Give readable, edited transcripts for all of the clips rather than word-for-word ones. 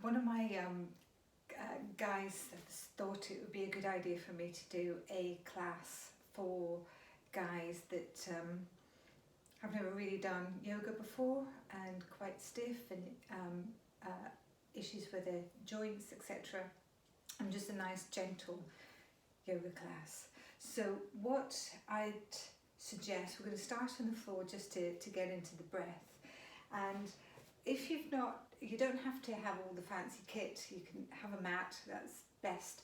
one of my guys thought it would be a good idea for me to do a class for guys that have never really done yoga before and quite stiff and issues with their joints, etc. And just a nice gentle yoga class. So what I'd suggest, we're going to start on the floor just to get into the breath. And if you don't have to have all the fancy kit. You can have a mat, that's best,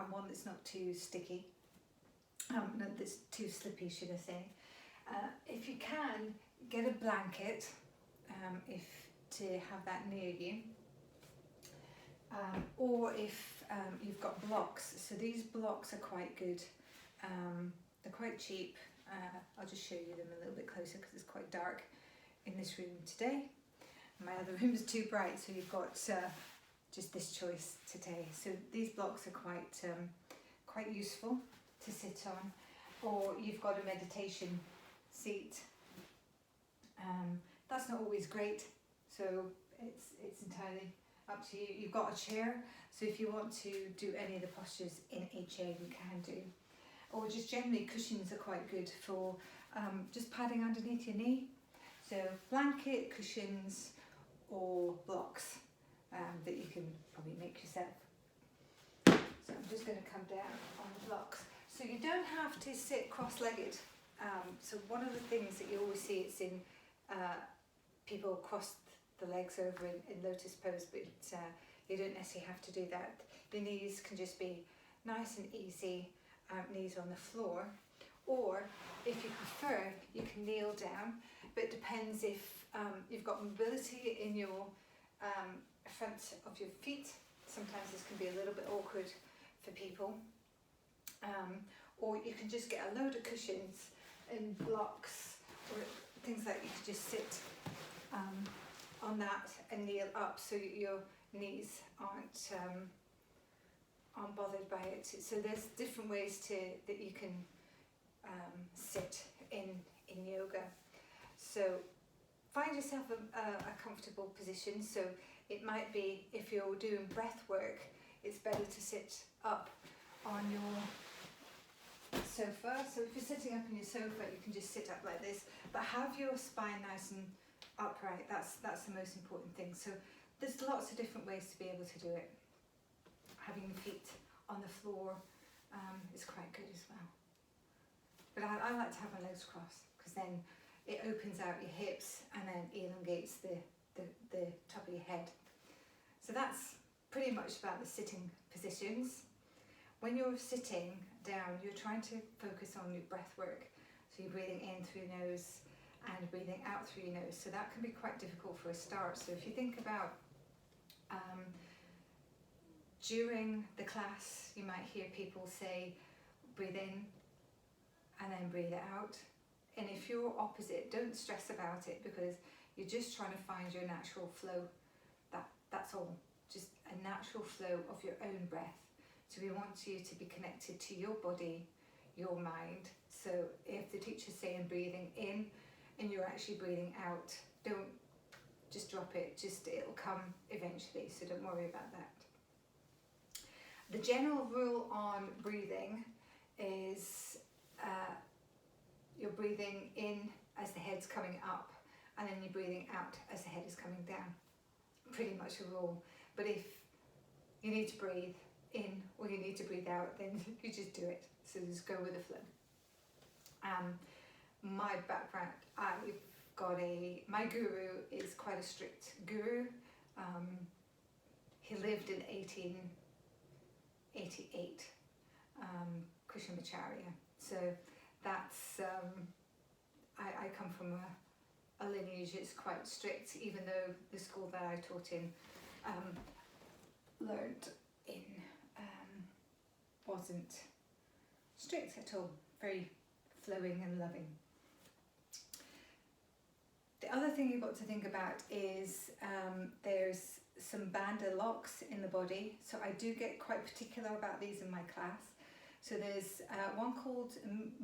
one that's not too sticky, not that's too slippy, should I say. If you can, get a blanket, to have that near you, or if you've got blocks. So these blocks are quite good, they're quite cheap. I'll just show you them a little bit closer because it's quite dark in this room today. My other room is too bright, so you've got just this choice today. So these blocks are quite useful to sit on, or you've got a meditation seat. That's not always great, so it's entirely up to you. You've got a chair, so if you want to do any of the postures in a chair, you can do. Or just generally, cushions are quite good for just padding underneath your knee. So blanket, cushions, or blocks that you can probably make yourself. So I'm just going to come down on the blocks. So you don't have to sit cross-legged. So one of the things that you always see, it's in people cross the legs over in lotus pose, but you don't necessarily have to do that. Your knees can just be nice and easy, knees on the floor. Or if you prefer, you can kneel down, but it depends if you've got mobility in your front of your feet. Sometimes this can be a little bit awkward for people. Or you can just get a load of cushions and blocks or things like you could just sit on that and kneel up so your knees aren't bothered by it. So there's different ways that you can sit in yoga. So find yourself a comfortable position. So it might be, if you're doing breath work, it's better to sit up on your sofa. So if you're sitting up on your sofa, you can just sit up like this, but have your spine nice and upright. That's the most important thing. So there's lots of different ways to be able to do it. Having your feet on the floor is quite good as well. But I like to have my legs crossed, because then it opens out your hips and then elongates the top of your head. So that's pretty much about the sitting positions. When you're sitting down, you're trying to focus on your breath work. So you're breathing in through your nose and breathing out through your nose. So that can be quite difficult for a start. So if you think about during the class, you might hear people say, breathe in and then breathe out. And if you're opposite, don't stress about it, because you're just trying to find your natural flow. That's all, just a natural flow of your own breath. So we want you to be connected to your body, your mind. So if the teacher's saying breathing in and you're actually breathing out, don't just drop it, it'll come eventually, so don't worry about that. The general rule on breathing is you're breathing in as the head's coming up, and then you're breathing out as the head is coming down. Pretty much a rule. But if you need to breathe in or you need to breathe out, then you just do it. So just go with the flow. My background, my guru is quite a strict guru. He lived in 1888, Krishnamacharya. So that's, I come from a lineage that's quite strict, even though the school that I taught in learned in wasn't strict at all, very flowing and loving. The other thing you've got to think about is there's some bandha locks in the body. So I do get quite particular about these in my class. So there's one called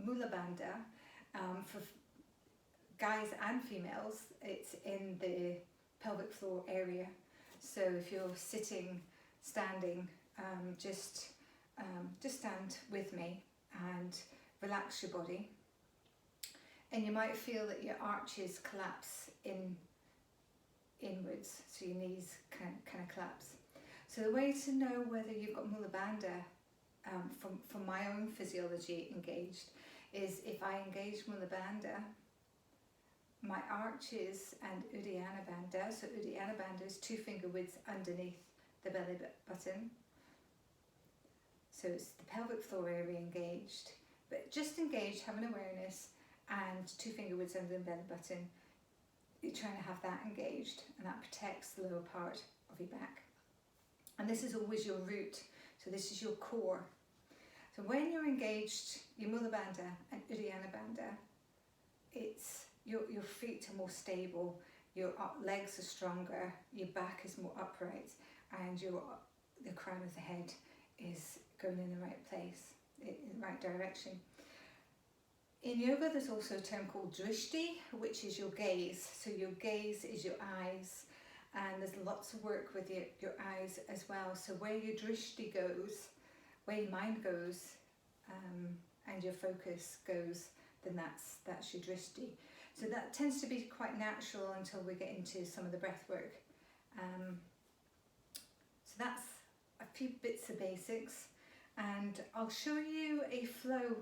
Mula Bandha for guys and females. It's in the pelvic floor area. So if you're sitting, standing, just stand with me and relax your body. And you might feel that your arches collapse inwards, so your knees kind of collapse. So the way to know whether you've got Mula Bandha from my own physiology engaged is if I engage Mula Bandha, my arches and Uddiyana Bandha, so Uddiyana Bandha is 2 finger widths underneath the belly button. So it's the pelvic floor area engaged, but just engage, have an awareness, and 2 finger widths under the belly button. You're trying to have that engaged, and that protects the lower part of your back. And this is always your root, so this is your core. So when you're engaged, your Mula Bandha and Uddiyana Bandha, it's your feet are more stable, your legs are stronger, your back is more upright, and the crown of the head is going in the right place, in the right direction. In yoga, there's also a term called drishti, which is your gaze. So your gaze is your eyes, and there's lots of work with your eyes as well. So where your drishti goes, where your mind goes, and your focus goes, then that's your drishti. So that tends to be quite natural until we get into some of the breath work. So that's a few bits of basics, and I'll show you a flow,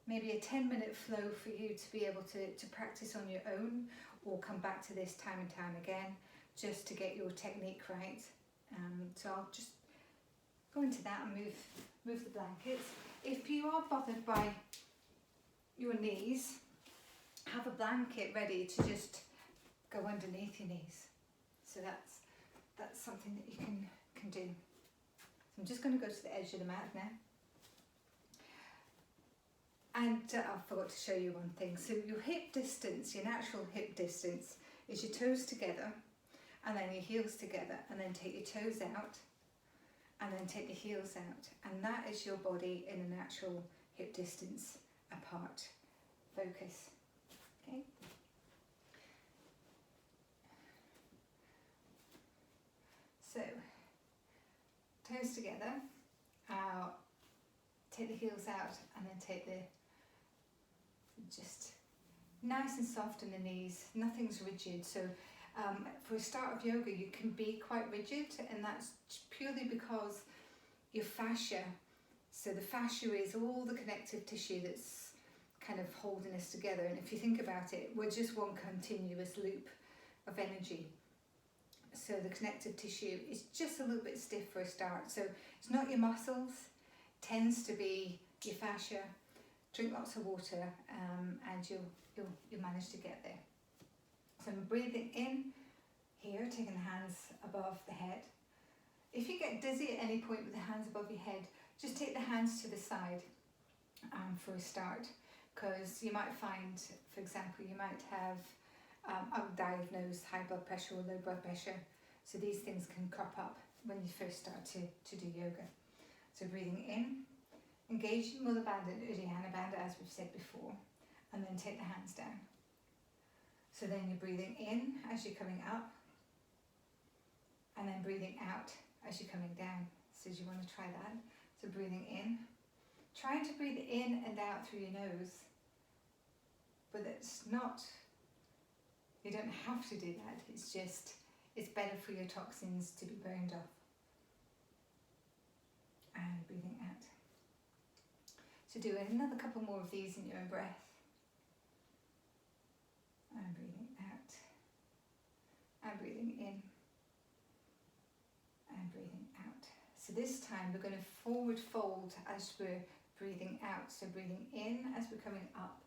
maybe a 10-minute flow for you to be able to practice on your own, or come back to this time and time again, just to get your technique right. So I'll just go into that and move the blankets. If you are bothered by your knees, have a blanket ready to just go underneath your knees. So that's something that you can do. So I'm just going to go to the edge of the mat now. And I forgot to show you one thing. So your hip distance, your natural hip distance, is your toes together, and then your heels together, and then take your toes out, and then take the heels out. And that is your body in a natural hip distance apart. Focus. Okay. So, toes together, take the heels out, and then take just nice and soft in the knees, nothing's rigid. So for a start of yoga, you can be quite rigid, and that's purely because your fascia, so the fascia is all the connective tissue that's kind of holding us together. And if you think about it, we're just one continuous loop of energy. So the connective tissue is just a little bit stiff for a start. So it's not your muscles, tends to be your fascia. Drink lots of water, and you'll manage to get there. So I'm breathing in here, taking the hands above the head. If you get dizzy at any point with the hands above your head, just take the hands to the side for a start, because you might find, for example, you might have undiagnosed high blood pressure or low blood pressure. So these things can crop up when you first start to do yoga. So breathing in, engage Mula Bandha and Uddiyana Bandha as we've said before, and then take the hands down. So then you're breathing in as you're coming up, and then breathing out as you're coming down. So you want to try that. So breathing in, trying to breathe in and out through your nose, but it's not, you don't have to do that. It's just, it's better for your toxins to be burned off. And breathing out. So do another couple more of these in your own breath. And breathing out. And breathing in. And breathing out. So this time we're going to forward fold as we're breathing out. So breathing in as we're coming up.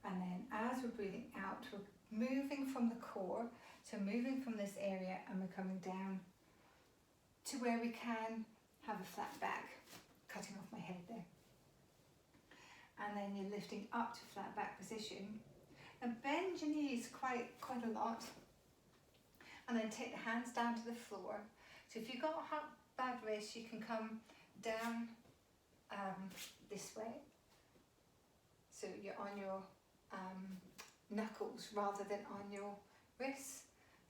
And then as we're breathing out, we're moving from the core. So moving from this area, and we're coming down to where we can have a flat back, cutting off my head there. And then you're lifting up to flat back position. And bend your knees quite a lot. And then take the hands down to the floor. So if you've got bad wrists, you can come down this way. So you're on your knuckles rather than on your wrists.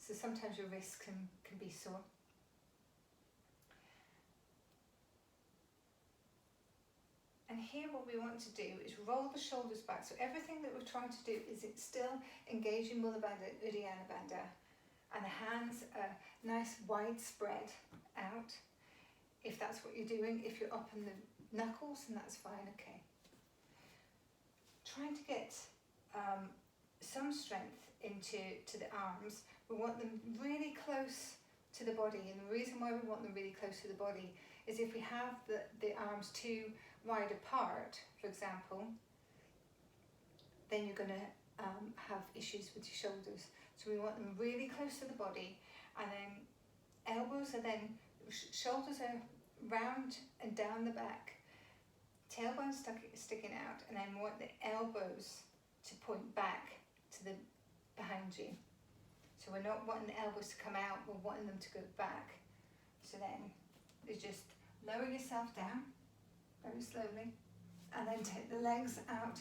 So sometimes your wrists can be sore. And here what we want to do is roll the shoulders back. So everything that we're trying to do is it's still engaging Mula Bandha, Uddiyana Bandha. And the hands are nice wide spread out. If that's what you're doing, if you're up in the knuckles, then that's fine, okay. Trying to get some strength into the arms. We want them really close to the body, and the reason why we want them really close to the body is if we have the arms too wide apart, for example, then you're going to have issues with your shoulders. So we want them really close to the body, and then elbows are then, shoulders are round and down the back, tailbone sticking out, and then we want the elbows to point back to the behind you. So we're not wanting the elbows to come out, we're wanting them to go back. So then you just lower yourself down very slowly, and then take the legs out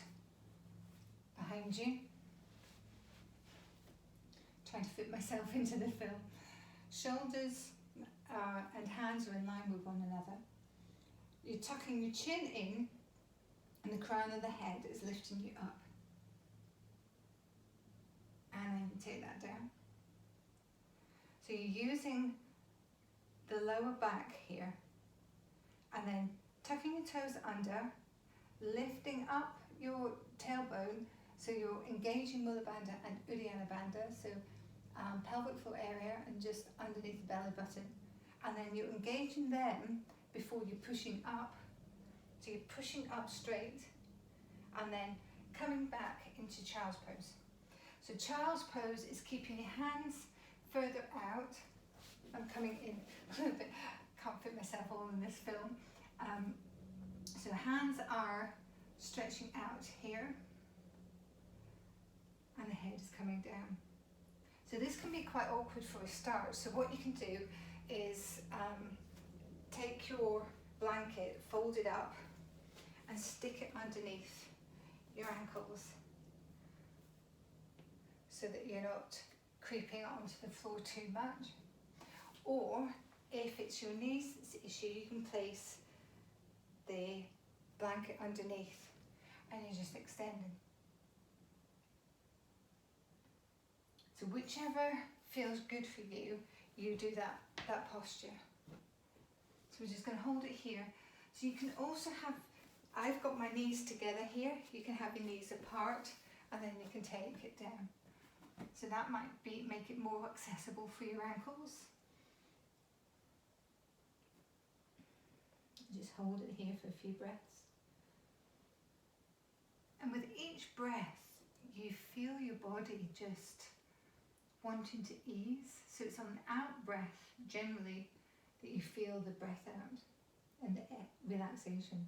behind you. Trying to fit myself into the film. Shoulders and hands are in line with one another. You're tucking your chin in, and the crown of the head is lifting you up. And then you take that down. So you're using the lower back here, and then tucking your toes under, lifting up your tailbone, so you're engaging Mula Bandha and Uddiyana Bandha, so pelvic floor area and just underneath the belly button. And then you're engaging them before you're pushing up. So you're pushing up straight, and then coming back into child's pose. So child's pose is keeping your hands further out. I'm coming in a little bit, can't fit myself all in this film. So hands are stretching out here, and the head is coming down. So this can be quite awkward for a start. So what you can do is take your blanket, fold it up, and stick it underneath your ankles so that you're not creeping onto the floor too much. Or if it's your knees issue, you can place the blanket underneath and you're just extending. So whichever feels good for you, you do that posture. So we're just going to hold it here. So you can also have, I've got my knees together here, you can have your knees apart, and then you can take it down. So that might make it more accessible for your ankles. Just hold it here for a few breaths. And with each breath, you feel your body just wanting to ease. So it's on an out breath, generally, that you feel the breath out and the relaxation.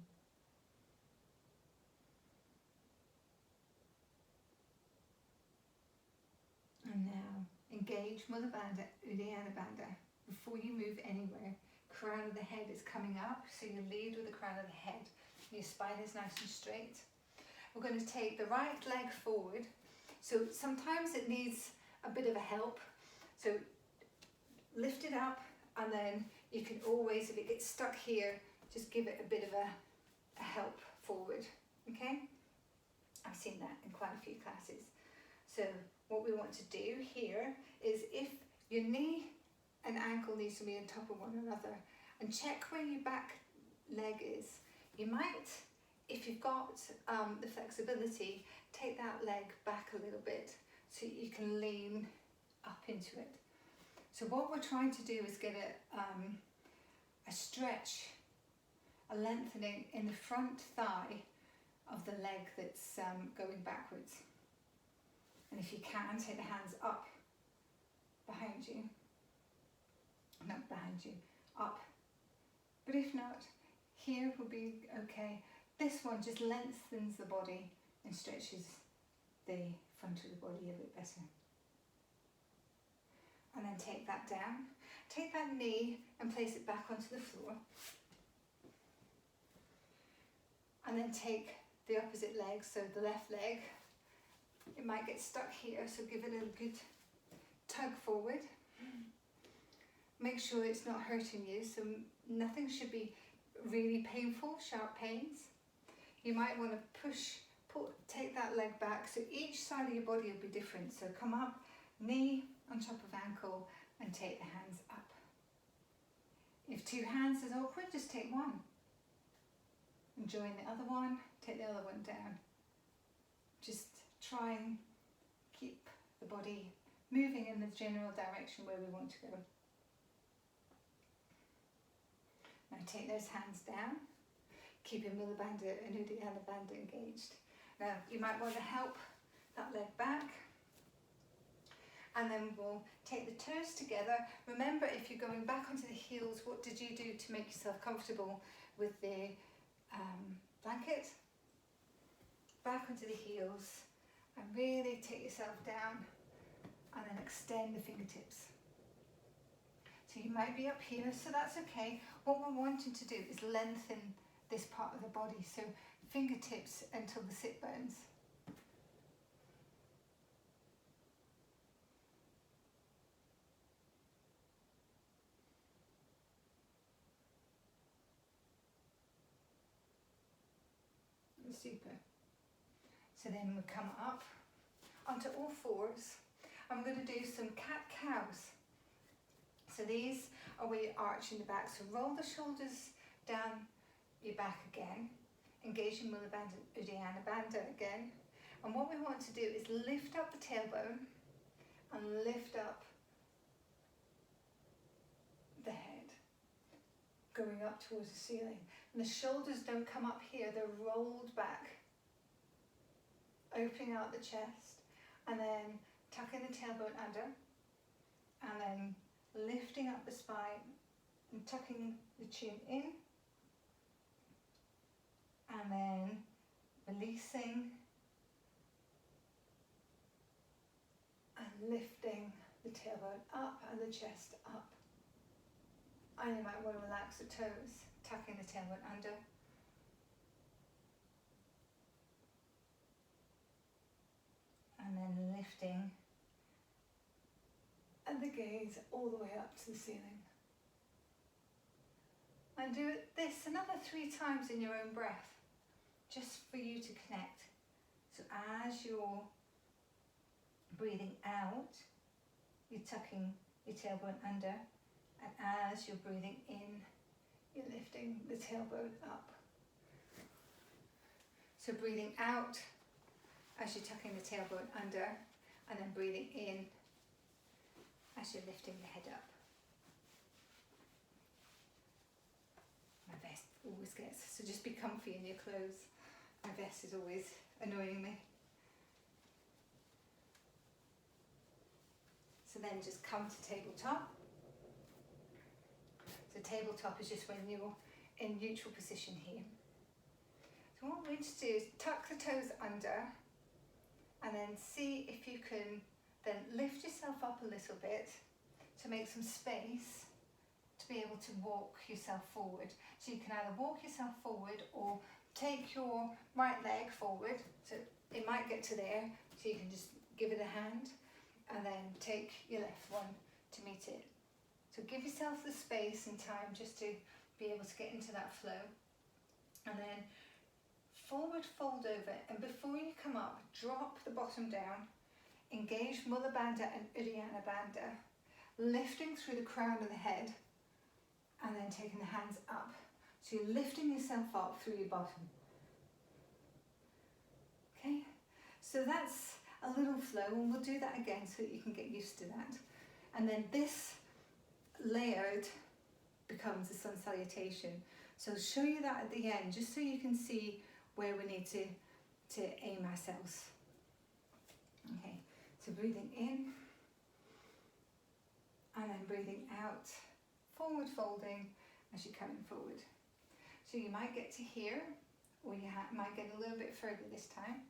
And now, engage Mula Bandha, Uddiyana Bandha. Before you move anywhere, crown of the head is coming up, so you lead with the crown of the head. Your spine is nice and straight. We're going to take the right leg forward. So sometimes it needs a bit of a help. So lift it up, and then you can always, if it gets stuck here, just give it a bit of a help forward, okay? I've seen that in quite a few classes. So what we want to do here is, if your knee and ankle needs to be on top of one another, and check where your back leg is. You might, if you've got the flexibility, take that leg back a little bit so you can lean up into it. So what we're trying to do is get a stretch, a lengthening in the front thigh of the leg that's going backwards. And if you can, take the hands up behind you. Not behind you, up. But if not, here will be okay. This one just lengthens the body and stretches the front of the body a bit better. And then take that down. Take that knee and place it back onto the floor. And then take the opposite leg, so the left leg. It might get stuck here, so give it a good tug forward. Make sure it's not hurting you, so nothing should be really painful, sharp pains. You might want to take that leg back, so each side of your body will be different. So come up, knee on top of ankle, and take the hands up. If two hands is awkward, just take one. And join the other one, take the other one down. Just try and keep the body moving in the general direction where we want to go. Now take those hands down, keeping Mula Bandha and Uddiyana Bandha engaged. Now you might want to help that leg back, and then we'll take the toes together. Remember, if you're going back onto the heels, what did you do to make yourself comfortable with the blanket? Back onto the heels, and really take yourself down, and then extend the fingertips. So you might be up here, so that's okay. What we're wanting to do is lengthen this part of the body, so fingertips until the sit bones. Super. So then we come up onto all fours. I'm going to do some cat-cows. So these are where you arch in the back. So roll the shoulders down your back again. Engage your Mula Bandha and Uddiyana Bandha again. And what we want to do is lift up the tailbone and lift up the head, going up towards the ceiling. And the shoulders don't come up here, they're rolled back. Opening out the chest, and then tucking the tailbone under, and then lifting up the spine and tucking the chin in, and then releasing and lifting the tailbone up and the chest up. And you might want to relax the toes, tucking the tailbone under. And then lifting and the gaze all the way up to the ceiling. And do this another 3 times in your own breath, just for you to connect. So as you're breathing out, you're tucking your tailbone under, and as you're breathing in, you're lifting the tailbone up. So breathing out as you're tucking the tailbone under, and then breathing in as you're lifting the head up. My vest always gets, so just be comfy in your clothes. My vest is always annoying me. So then just come to tabletop. So tabletop is just when you're in neutral position here. So what we're going to do is tuck the toes under, and then see if you can then lift yourself up a little bit to make some space to be able to walk yourself forward. So you can either walk yourself forward or take your right leg forward, so it might get to there, so you can just give it a hand, and then take your left one to meet it. So give yourself the space and time just to be able to get into that flow. And then forward fold over, and before you come up, drop the bottom down, engage Mula Bandha and Uddiyana Bandha, lifting through the crown of the head, and then taking the hands up. So you're lifting yourself up through your bottom. Okay, so that's a little flow, and we'll do that again so that you can get used to that. And then this layered becomes a sun salutation. So I'll show you that at the end, just so you can see where we need to aim ourselves. Okay, so breathing in, and then breathing out, forward folding as you're coming forward. So you might get to here, or you might get a little bit further this time.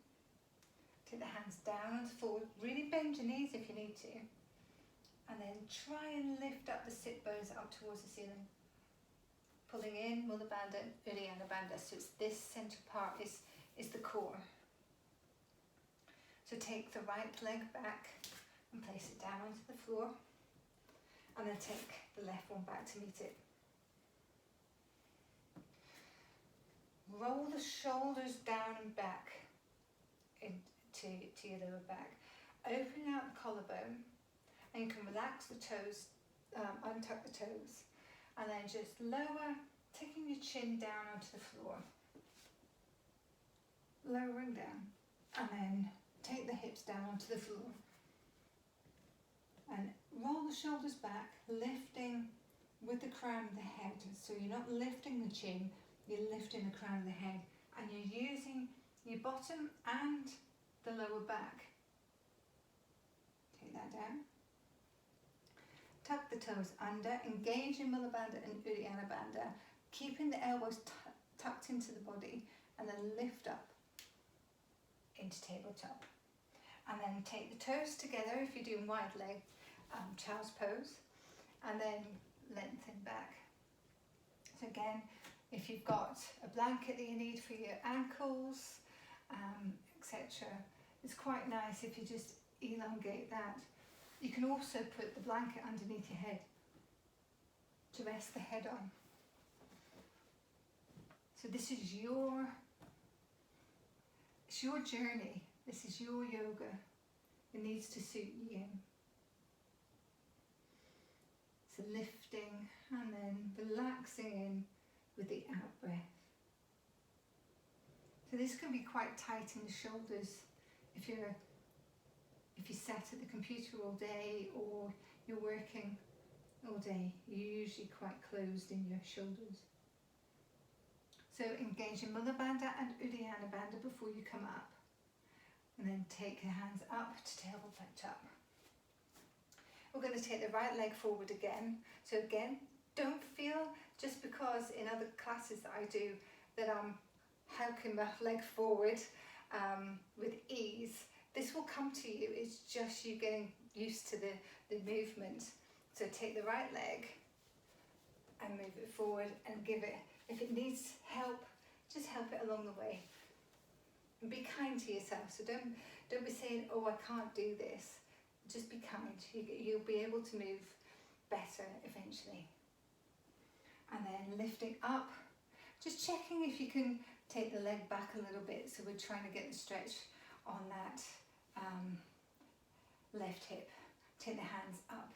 Take the hands down and forward, really bend your knees if you need to. And then try and lift up the sit bones up towards the ceiling. Pulling in Mula Bandha and Uddiyana Bandha, so it's this centre part is the core. So take the right leg back, and place it down onto the floor, and then take the left one back to meet it. Roll the shoulders down and back into your lower back, opening out the collarbone, and you can relax the toes, untuck the toes, and then just lower, taking your chin down onto the floor, lowering down, and then take the hips down onto the floor, and roll the shoulders back, lifting with the crown of the head. So you're not lifting the chin, you're lifting the crown of the head, and you're using your bottom and the lower back. Take that down. Tuck the toes under, engage in Mula Bandha and Uddiyana Bandha, keeping the elbows tucked into the body, and then lift up into tabletop. And then take the toes together if you're doing wide leg, child's pose, and then lengthen back. So again, if you've got a blanket that you need for your ankles, etc., it's quite nice if you just elongate that. You can also put the blanket underneath your head to rest the head on. So this is it's your journey. This is your yoga. It needs to suit you. So lifting and then relaxing in with the out breath. So this can be quite tight in the shoulders if you sat at the computer all day or you're working all day. You're usually quite closed in your shoulders. So engage in Mula Bandha and Uddiyana Bandha before you come up. And then take your hands up to tabletop. We're going to take the right leg forward again. So again, don't feel just because in other classes that I do that I'm hucking my leg forward with ease. This will come to you. It's just you getting used to the movement. So take the right leg and move it forward and give it, if it needs help, just help it along the way. And be kind to yourself. So don't be saying, oh, I can't do this. Just be kind. You'll be able to move better eventually. And then lifting up, just checking if you can take the leg back a little bit. So we're trying to get the stretch on that left hip. Take the hands up.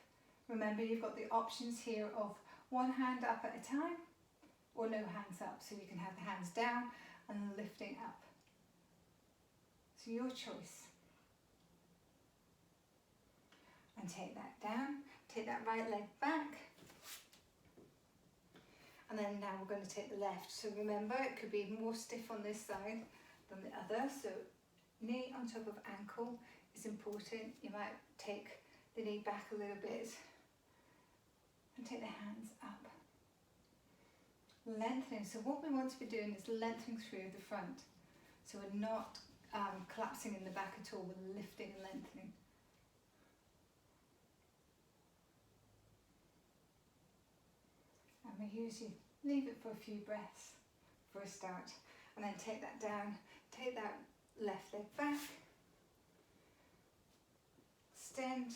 Remember, you've got the options here of one hand up at a time or no hands up. So you can have the hands down and lifting up. So your choice. And take that down. Take that right leg back. And then now we're going to take the left. So remember, it could be more stiff on this side than the other. So knee on top of ankle is important. You might take the knee back a little bit and take the hands up. Lengthening. So what we want to be doing is lengthening through the front. So we're not collapsing in the back at all. We're lifting and lengthening. And we usually leave it for a few breaths for a start. And then take that down. Take that left leg back. Extend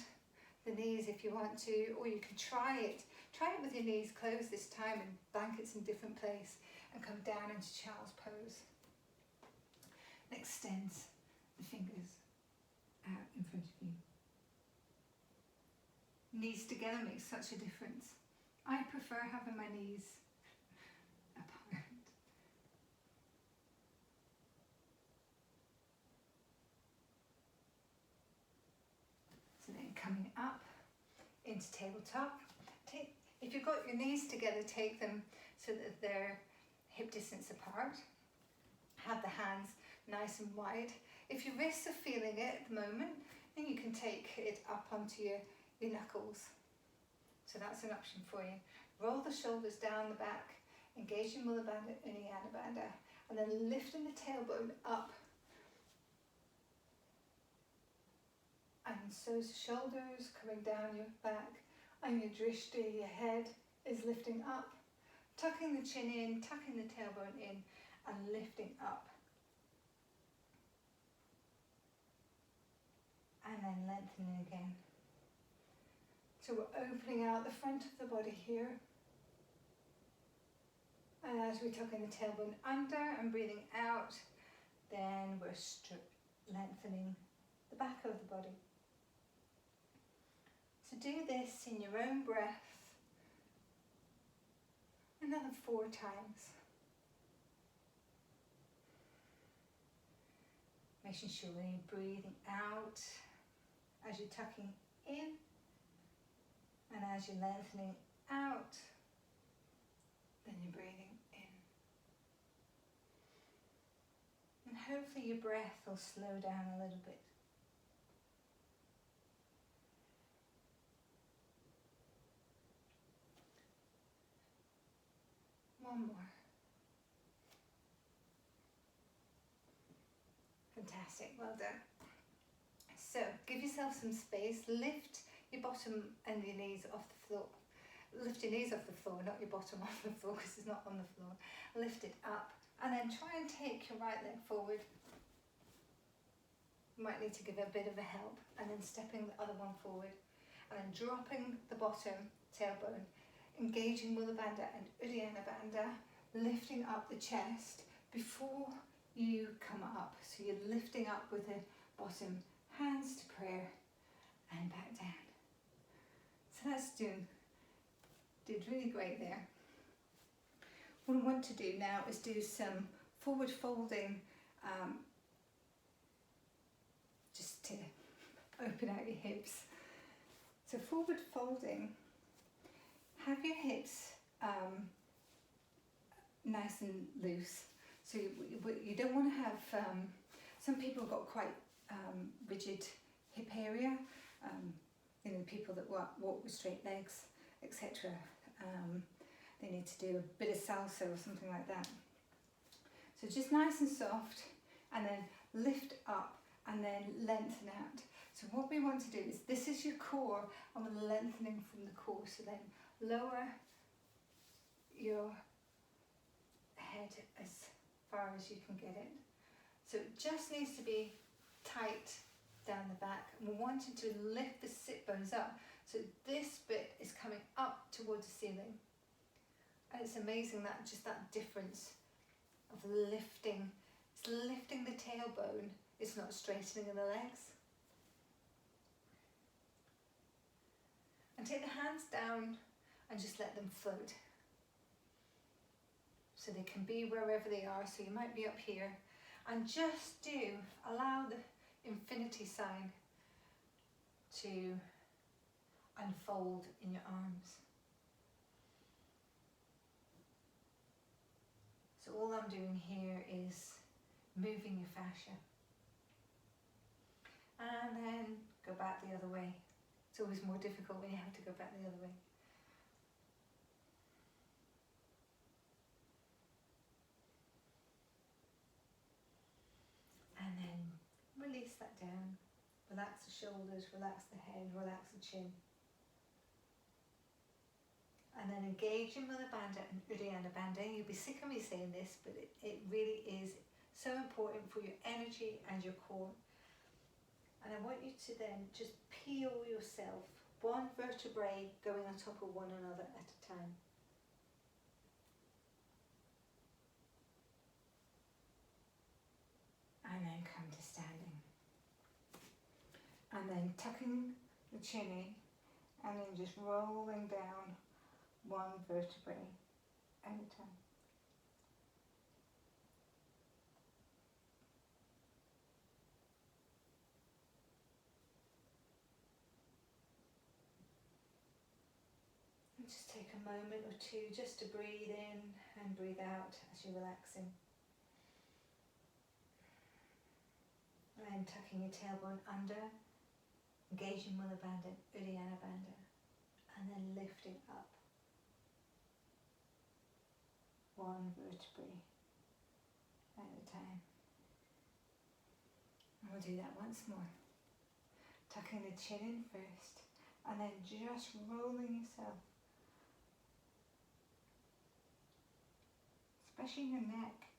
the knees if you want to, or you can try it. Try it with your knees closed this time and blankets in a different place, and come down into child's pose. And extends the fingers out in front of you. Knees together makes such a difference. I prefer having my knees apart. So then coming up into tabletop. If you've got your knees together, take them so that they're hip distance apart. Have the hands nice and wide. If your wrists are feeling it at the moment, then you can take it up onto your knuckles. So that's an option for you. Roll the shoulders down the back, engage in Mula Bandha, Uddiyana Bandha, and then lifting the tailbone up. And so the shoulders coming down your back, and your drishti, your head, is lifting up. Tucking the chin in, tucking the tailbone in, and lifting up. And then lengthening again. So we're opening out the front of the body here. And as we're tucking the tailbone under and breathing out, then we're lengthening the back of the body. So do this in your own breath another 4 times. Making sure when you're breathing out, as you're tucking in, and as you're lengthening out, then you're breathing in. And hopefully your breath will slow down a little bit. One more. Fantastic, well done. So give yourself some space, lift your bottom and your knees off the floor. Lift your knees off the floor, not your bottom off the floor because it's not on the floor. Lift it up and then try and take your right leg forward. You might need to give it a bit of a help, and then stepping the other one forward and then dropping the bottom tailbone, engaging Mula Bandha and Uddiyana Bandha, lifting up the chest before you come up. So you're lifting up with the bottom, hands to prayer and back down. So that's did really great there. What I want to do now is do some forward folding, just to open out your hips. So forward folding, have your hips nice and loose. So you don't want to have, some people have got quite rigid hip area, you know, people that walk with straight legs, etc. They need to do a bit of salsa or something like that. So just nice and soft, and then lift up and then lengthen out. So what we want to do is, this is your core, and we're lengthening from the core. So then lower your head as far as you can get it. So it just needs to be tight down the back, and we're wanting to lift the sit bones up. So this bit is coming up towards the ceiling. And it's amazing that just that difference of lifting. It's lifting the tailbone, it's not straightening of the legs. And take the hands down and just let them float. So they can be wherever they are. So you might be up here, and just allow the infinity sign to unfold in your arms. So all I'm doing here is moving your fascia. And then go back the other way. It's always more difficult when you have to go back the other way. And then release that down. Relax the shoulders, relax the head, relax the chin. And then engage in Mula Bandha and Uddiyana Bandha. You'll be sick of me saying this, but it really is so important for your energy and your core. And I want you to then just peel yourself, one vertebrae going on top of one another at a time. And then come to standing. And then tucking the chin in, and then just rolling down one vertebrae at a time. And just take a moment or two just to breathe in and breathe out as you're relaxing. And then tucking your tailbone under, engaging Mula Bandha, Uddiyana Bandha, and then lifting up. One vertebrae at a time. And we'll do that once more. Tucking the chin in first, and then just rolling yourself, especially your neck,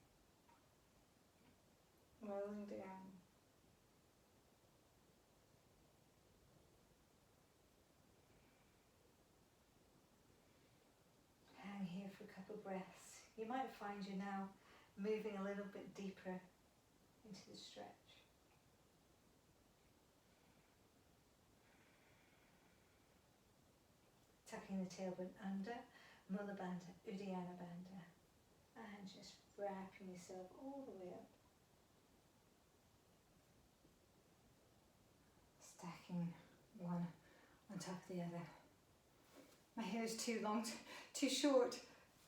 rolling down. for a couple of breaths. You might find you're now moving a little bit deeper into the stretch. Tucking the tailbone under, Mula Bandha, Uddiyana Bandha, and just wrapping yourself all the way up. Stacking one on top of the other. My hair is too long, too short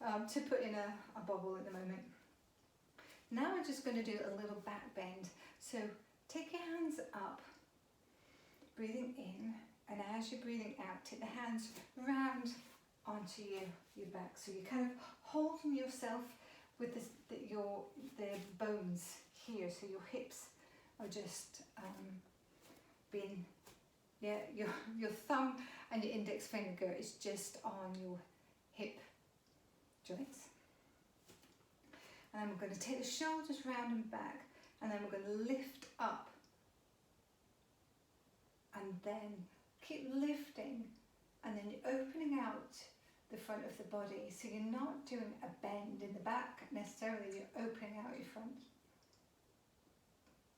to put in a bobble at the moment. Now I'm just going to do a little back bend. So take your hands up, breathing in, and as you're breathing out, take the hands round onto your back. So you're kind of holding yourself with the bones here. So your hips are just being, your thumb and your index finger is just on your hip joints. And then we're going to take the shoulders round and back, and then we're going to lift up, and then keep lifting, and then you're opening out the front of the body. So you're not doing a bend in the back necessarily, you're opening out your front.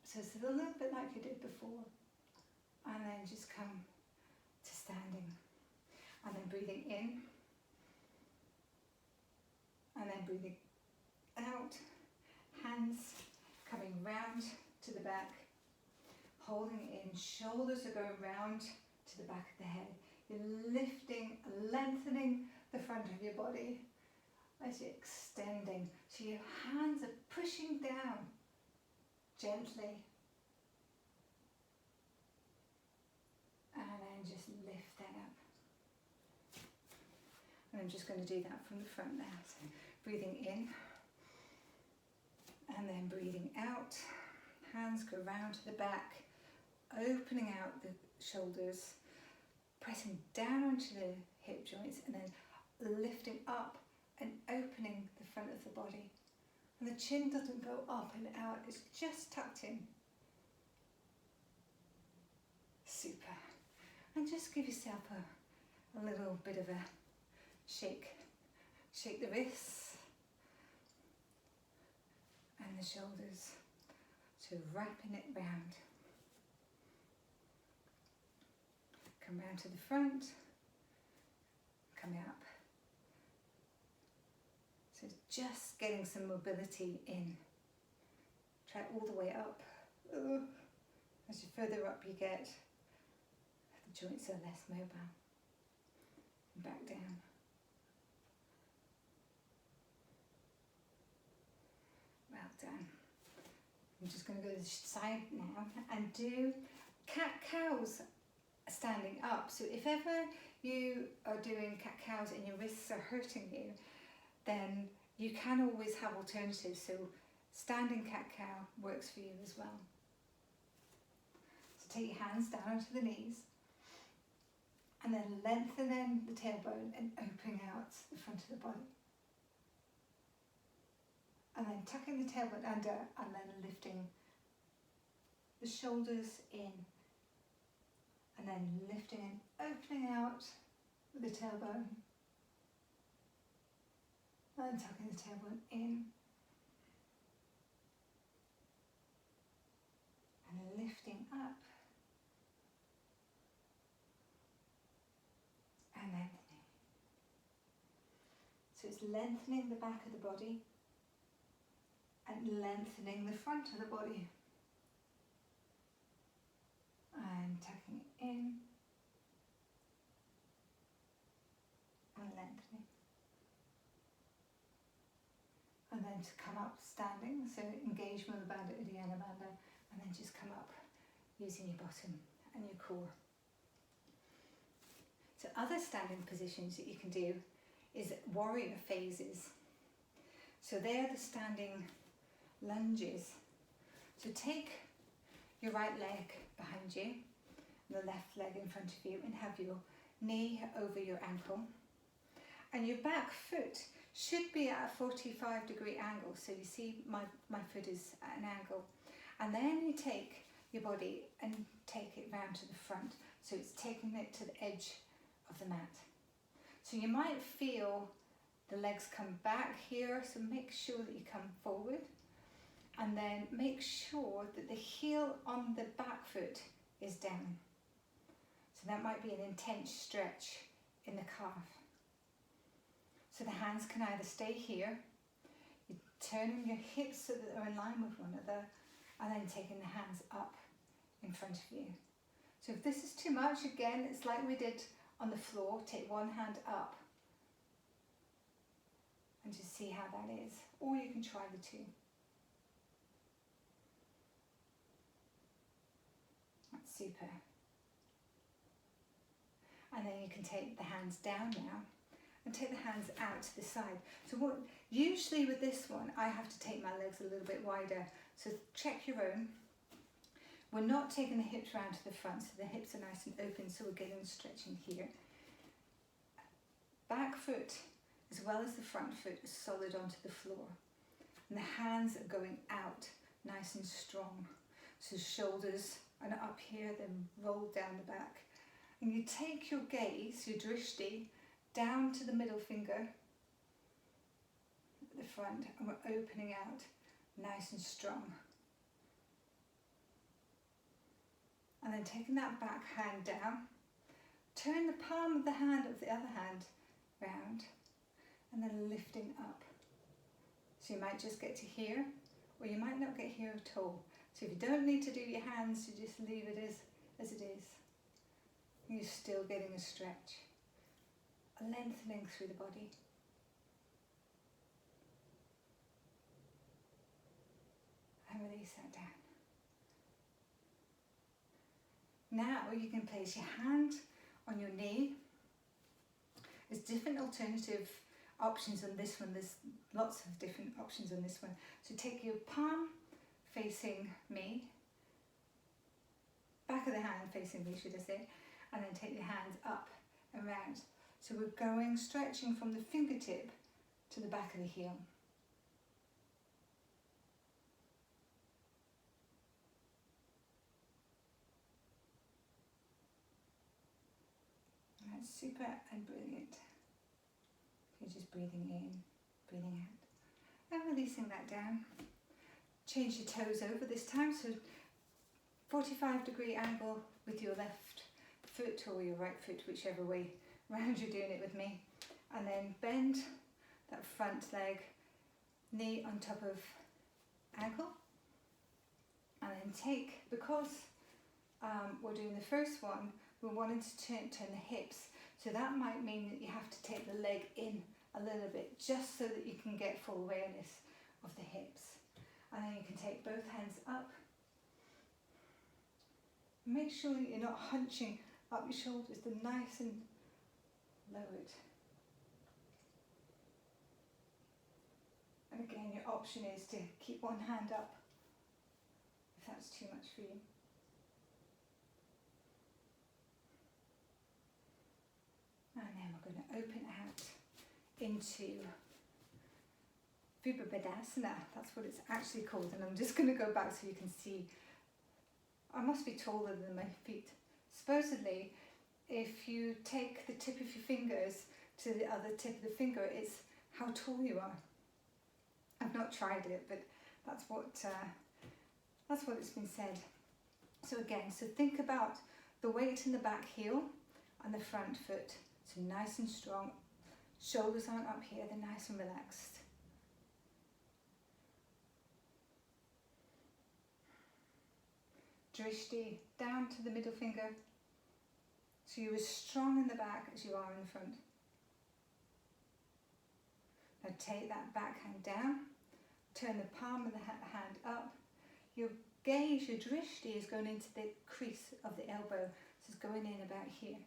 So it's a little bit like you did before. And then just come to standing. And then breathing in. And then breathing out. Hands coming round to the back. Holding it in. Shoulders are going round to the back of the head. You're lifting, lengthening the front of your body as you're extending. So your hands are pushing down gently. And then just lift that up. And I'm just going to do that from the front now. So breathing in. And then breathing out. Hands go round to the back. Opening out the shoulders. Pressing down onto the hip joints. And then lifting up and opening the front of the body. And the chin doesn't go up and out. It's just tucked in. Super. And just give yourself a little bit of a shake. Shake the wrists and the shoulders. So wrapping it round. Come round to the front. Come up. So just getting some mobility in. Try all the way up. As you further up you get, the joints are less mobile. And back down. Well done. I'm just going to go to the side now and do cat-cows standing up. So if ever you are doing cat-cows and your wrists are hurting you, then you can always have alternatives. So standing cat-cow works for you as well. So take your hands down onto the knees. And then lengthening the tailbone and opening out the front of the body. And then tucking the tailbone under and then lifting the shoulders in. And then lifting and opening out with the tailbone. And tucking the tailbone in. And lifting up. And lengthening. So it's lengthening the back of the body and lengthening the front of the body. And tucking it in and lengthening. And then to come up standing, so engage Mula Bandha, Uddiyana Bandha, and then just come up using your bottom and your core. So other standing positions that you can do is warrior phases. So they're the standing lunges. So take your right leg behind you, the left leg in front of you, and have your knee over your ankle. And your back foot should be at a 45-degree angle. So you see my foot is at an angle. And then you take your body and take it round to the front. So it's taking it to the edge of the mat. So you might feel The legs come back here, so make sure that you come forward. And then make sure that the heel on the back foot is down. So that might be an intense stretch in the calf. So the hands can either stay here, you're turning your hips so that they're in line with one another, and then taking the hands up in front of you. So if this is too much, again, it's like we did on the floor, take one hand up and just see how that is. Or you can try the two. That's super. And then you can take the hands down now and take the hands out to the side. So what usually with this one, I have to take my legs a little bit wider. So check your own. We're not taking the hips round to the front, so the hips are nice and open, so we're getting stretching here. Back foot, as well as the front foot, is solid onto the floor. And the hands are going out, nice and strong. So shoulders are up here, then roll down the back. And you take your gaze, your drishti, down to the middle finger at the front, and we're opening out, nice and strong. And then taking that back hand down, turn the palm of the hand of the other hand round, and then lifting up. So you might just get to here, or you might not get here at all. So if you don't need to do your hands, you just leave it as it is. You're still getting a stretch, a lengthening through the body. And release that down. Now you can place your hand on your knee. There's different alternative options on this one. There's lots of different options on this one. So take your palm facing me, back of the hand facing me, should I say, and then take your hands up and round. So we're going, stretching from the fingertip to the back of the heel. That's super and brilliant. You're just breathing in, breathing out, and releasing that down. Change your toes over this time, so 45-degree angle with your left foot or your right foot, whichever way round you're doing it with me. And then bend that front leg, knee on top of ankle. And then take, because we're doing the first one, we're wanting to turn the hips. So that might mean that you have to take the leg in a little bit, just so that you can get full awareness of the hips. And then you can take both hands up. Make sure that you're not hunching up your shoulders, they're nice and lowered. And again, your option is to keep one hand up if that's too much for you. And then we're going to open out into Vibhabhadasana. That's what it's actually called. And I'm just going to go back so you can see. I must be taller than my feet. Supposedly, if you take the tip of your fingers to the other tip of the finger, it's how tall you are. I've not tried it, but that's what it's been said. So again, so think about the weight in the back heel and the front foot. So nice and strong. Shoulders aren't up here, they're nice and relaxed. Drishti down to the middle finger. So you're as strong in the back as you are in the front. Now take that back hand down. Turn the palm of the hand up. Your gaze, your drishti is going into the crease of the elbow. So it's going in about here.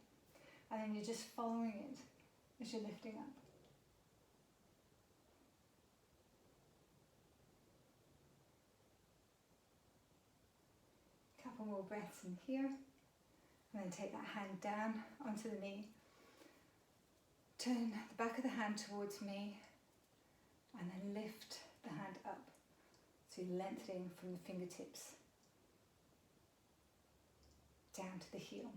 And then you're just following it as you're lifting up. Couple more breaths in here. And then take that hand down onto the knee. Turn the back of the hand towards me. And then lift the hand up. So you're lengthening from the fingertips down to the heel.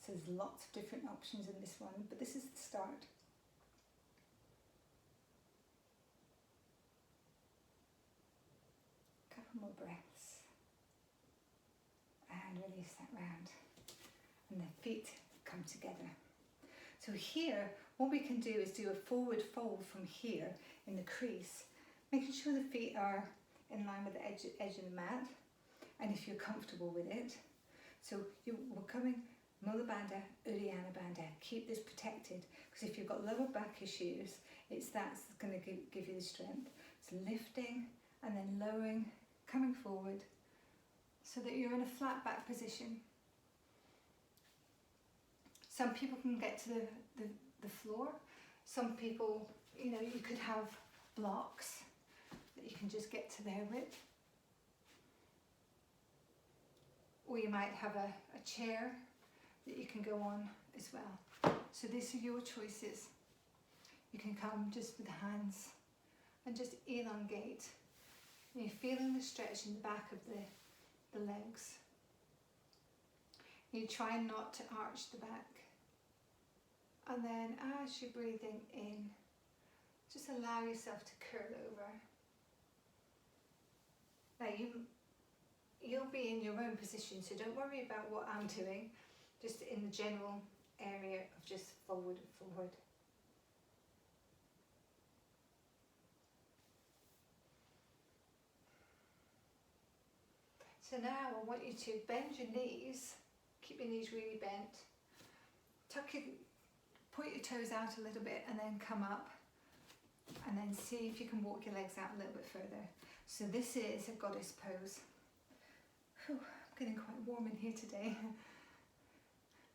So there's lots of different options in this one, but this is the start. couple more breaths. And release that round. And the feet come together. So here, what we can do is do a forward fold from here in the crease, making sure the feet are in line with the edge of the mat, and if you're comfortable with it. So we're coming Mula Bandha, Uddiyana Bandha. Keep this protected, because if you've got lower back issues, that's going to give you the strength. So lifting and then lowering, coming forward, so that you're in a flat back position. Some people can get to the floor. Some people, you could have blocks that you can just get to there with. Or you might have a chair that you can go on as well. So these are your choices. You can come just with the hands and just elongate. And you're feeling the stretch in the back of the legs. You try not to arch the back. And then as you're breathing in, just allow yourself to curl over. Now you'll be in your own position, so don't worry about what I'm doing, just in the general area of just forward and forward. So now I want you to bend your knees, keep your knees really bent, point your toes out a little bit and then come up, and then see if you can walk your legs out a little bit further. So this is a goddess pose. Whew, I'm getting quite warm in here today.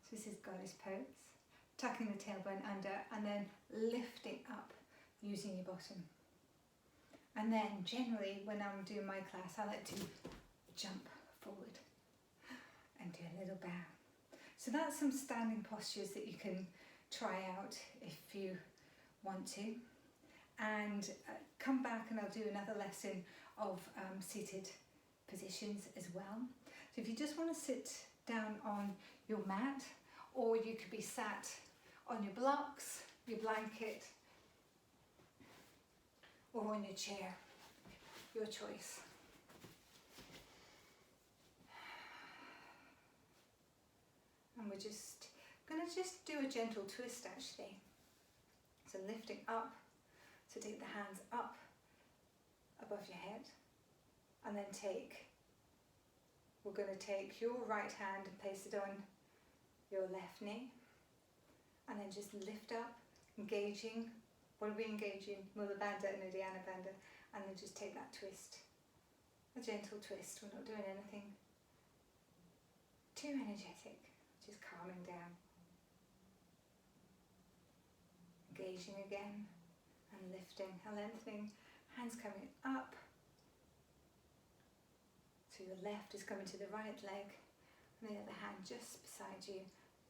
So this is goddess pose. Tucking the tailbone under and then lifting up using your bottom. And then generally when I'm doing my class, I like to jump forward and do a little bow. So that's some standing postures that you can try out if you want to. And come back and I'll do another lesson of seated positions as well. So if you just want to sit down on your mat, or you could be sat on your blocks, your blanket, or on your chair, your choice. And we're just going to do a gentle twist actually. So lifting up, so take the hands up above your head, and then we're going to take your right hand and place it on your left knee, and then just lift up, engaging. What are we engaging? Mula Bandha and Uddiyana Bandha, and then just take that twist, a gentle twist. We're not doing anything too energetic, just calming down. Engaging again and lifting and lengthening, hands coming up. So your left is coming to the right leg and the other hand just beside you,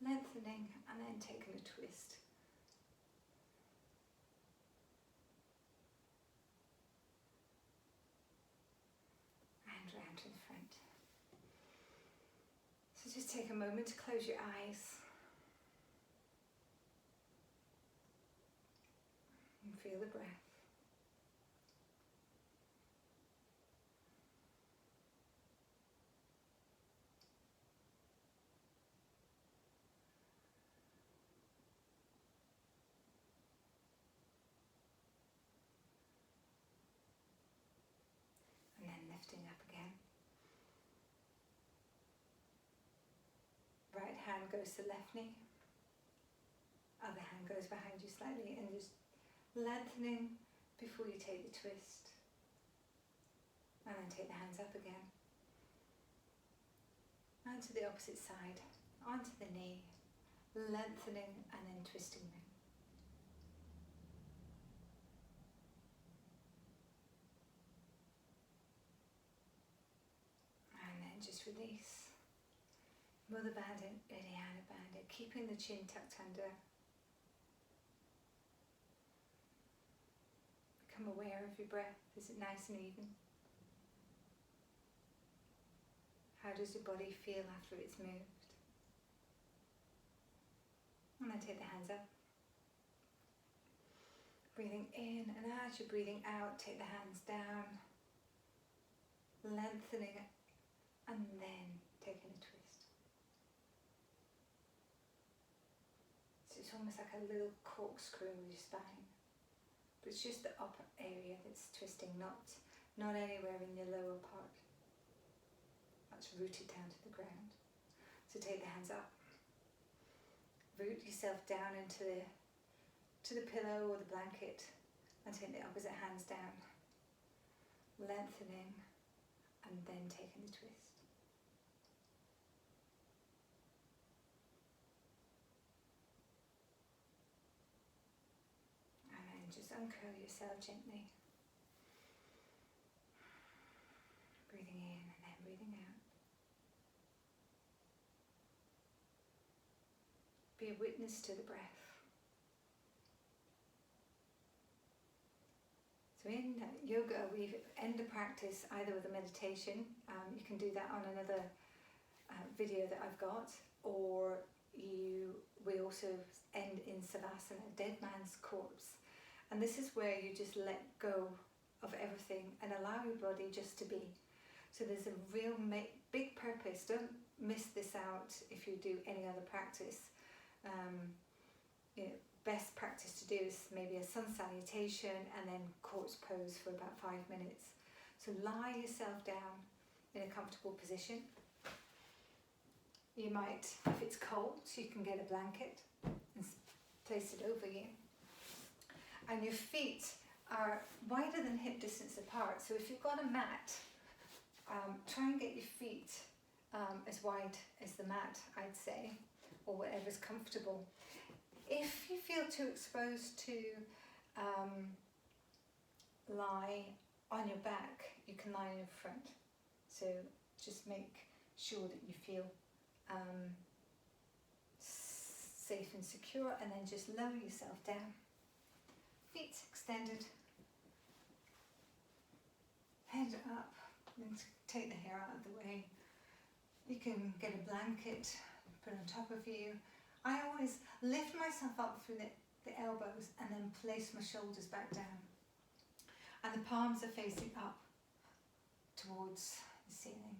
lengthening and then taking a twist. And round to the front. So just take a moment to close your eyes. And feel the breath. And then lifting up again. Right hand goes to left knee. Other hand goes behind you slightly, and just lengthening before you take the twist. And then take the hands up again. And to the opposite side, onto the knee, lengthening and then twisting them. And then just release. Mula Bandha, Uddiyana Bandha, keeping the chin tucked under. Become aware of your breath. Is it nice and even? How does your body feel after it's moved? And then take the hands up. Breathing in, and as you're breathing out, take the hands down. lengthening it, and then taking a twist. So it's almost like a little corkscrew with your spine, but it's just the upper area that's twisting, not anywhere in your lower part. That's rooted down to the ground. So take the hands up, root yourself down into the pillow or the blanket, and take the opposite hands down, lengthening and then taking the twist. And then just uncurl yourself gently, breathing in and then breathing out. Be a witness to the breath. So in yoga, we end the practice either with a meditation. You can do that on another video that I've got, or we also end in savasana, dead man's corpse. And this is where you just let go of everything and allow your body just to be. So there's a real big purpose. Don't miss this out if you do any other practice. Best practice to do is maybe a sun salutation and then corpse pose for about 5 minutes. So lie yourself down in a comfortable position. You might, if it's cold, you can get a blanket and place it over you. And your feet are wider than hip distance apart. So if you've got a mat, try and get your feet as wide as the mat, I'd say, or whatever's comfortable. If you feel too exposed to lie on your back, you can lie in your front. So just make sure that you feel safe and secure, and then just lower yourself down. Feet extended, head up, and take the hair out of the way. You can get a blanket, put on top of you. I always lift myself up through the elbows and then place my shoulders back down. And the palms are facing up towards the ceiling.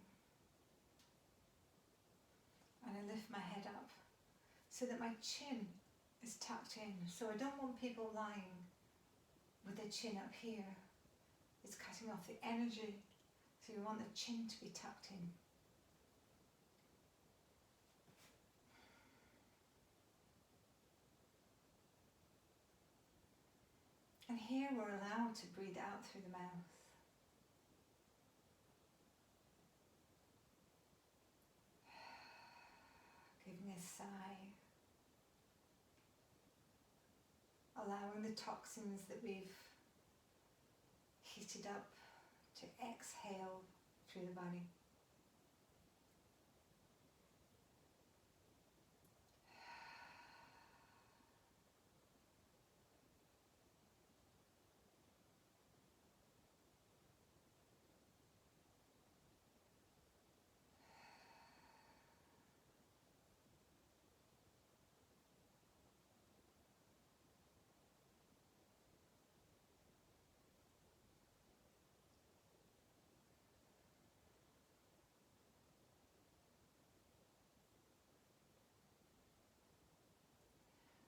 And I lift my head up so that my chin is tucked in. So I don't want people lying with their chin up here. It's cutting off the energy. So you want the chin to be tucked in. And here we're allowed to breathe out through the mouth. Giving a sigh. Allowing the toxins that we've heated up to exhale through the body.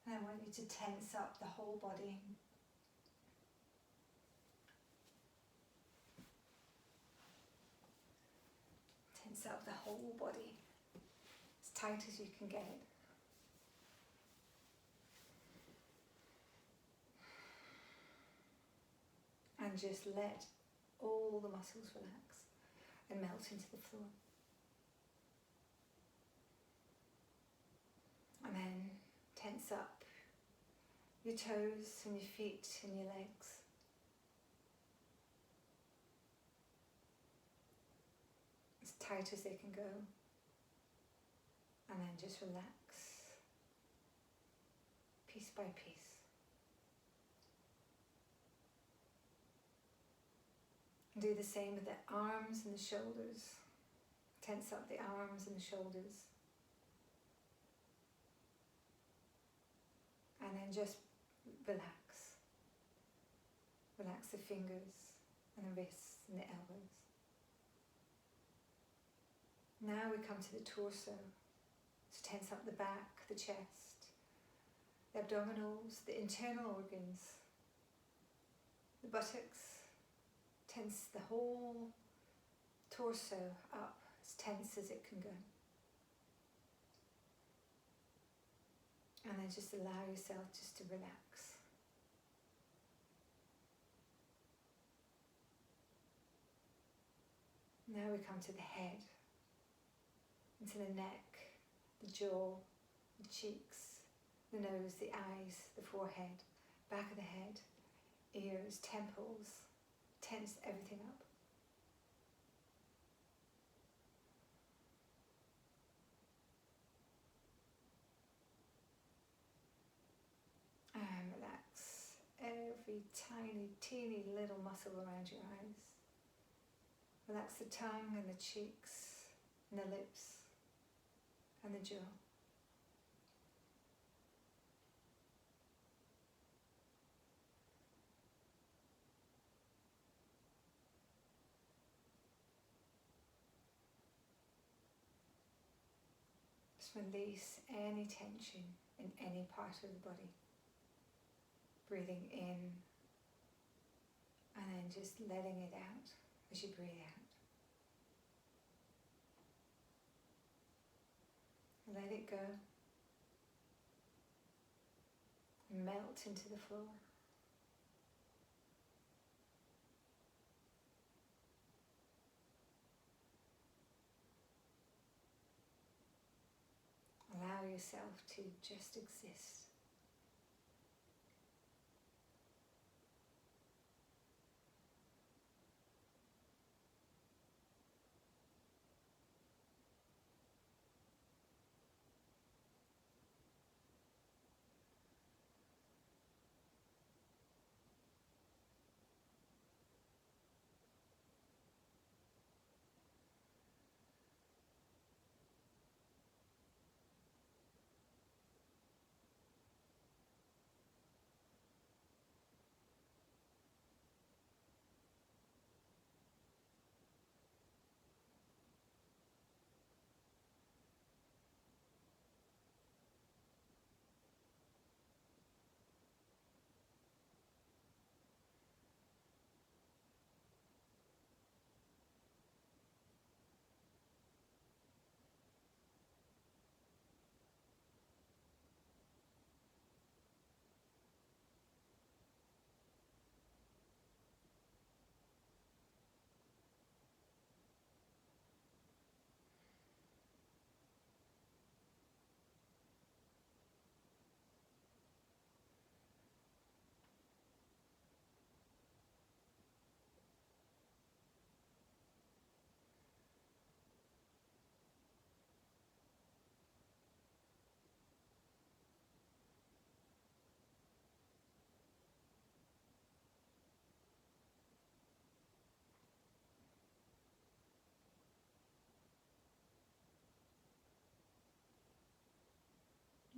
And I want you to tense up the whole body. Tense up the whole body, as tight as you can get it. And just let all the muscles relax and melt into the floor. And then tense up your toes and your feet and your legs. As tight as they can go. And then just relax, piece by piece. Do the same with the arms and the shoulders. Tense up the arms and the shoulders. And then just relax. Relax the fingers and the wrists and the elbows. Now we come to the torso. So tense up the back, the chest, the abdominals, the internal organs, the buttocks. Tense the whole torso up, as tense as it can go. And then just allow yourself just to relax. Now we come to the head, into the neck, the jaw, the cheeks, the nose, the eyes, the forehead, back of the head, ears, temples. Tense everything up. And relax every tiny, teeny little muscle around your eyes. Relax the tongue and the cheeks and the lips and the jaw. Just release any tension in any part of the body. Breathing in and then just letting it out as you breathe out. Let it go. Melt into the floor. Allow yourself to just exist.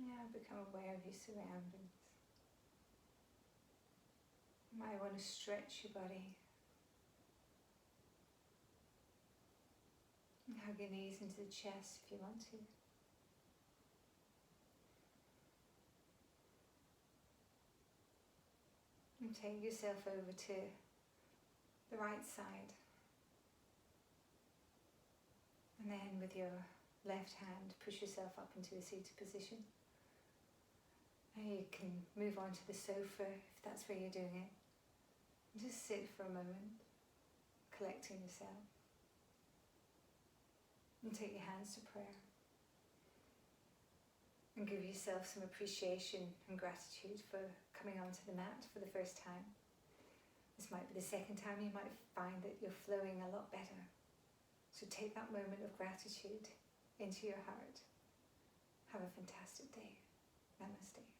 Now become aware of your surroundings. You might want to stretch your body. And hug your knees into the chest if you want to. And take yourself over to the right side. And then with your left hand, push yourself up into a seated position. And you can move on to the sofa if that's where you're doing it. And just sit for a moment, collecting yourself. And take your hands to prayer. And give yourself some appreciation and gratitude for coming onto the mat for the first time. This might be the second time. You might find that you're flowing a lot better. So take that moment of gratitude into your heart. Have a fantastic day. Namaste.